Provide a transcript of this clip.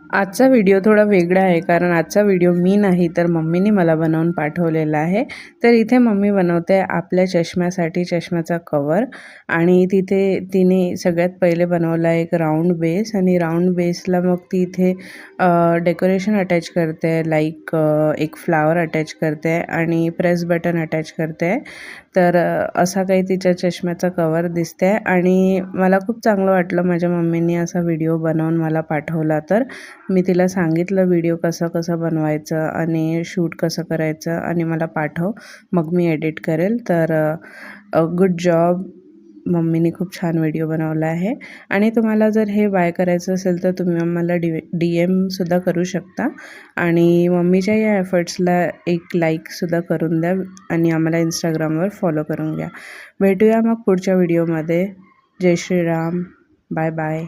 आजचा व्हिडिओ थोडा वेगळा आहे, कारण आजचा व्हिडिओ मी नाही तर मम्मीने मला बनवून पाठवलेला आहे. तर इथे मम्मी बनवते आपल्या चष्म्यासाठी चष्म्याचा कवर आणि तिने सगळ्यात पहिले बनवला एक राऊंड बेस आणि राऊंड बेसला मग ती इथे डेकोरेशन अटॅच करते, लाईक एक फ्लावर अटॅच करते आणि प्रेस बटन अटॅच करते. तर असा काही तिच्या चष्म्याचा कवर दिसते आणि मला खूप चांगलं वाटलं माझ्या मम्मीने असा व्हिडिओ बनवून मला पाठवला. तर मी तिला सांगितलं व्हिडिओ कसं बनवायचं आणि शूट कसं करायचं आणि मला पाठव, मग मी एडिट करेल. तर गुड जॉब, मम्मीने खूप छान व्हिडिओ बनवला आहे. आणि तुम्हाला जर हे बाय करायचं असेल तर तुम्ही आम्हाला DM सुद्धा करू शकता आणि मम्मीच्या या एफर्ट्सला एक लाईकसुद्धा करून द्या आणि आम्हाला इंस्टाग्रामवर फॉलो करून घ्या. भेटूया मग पुढच्या व्हिडिओमध्ये. जय श्रीराम. Bye bye.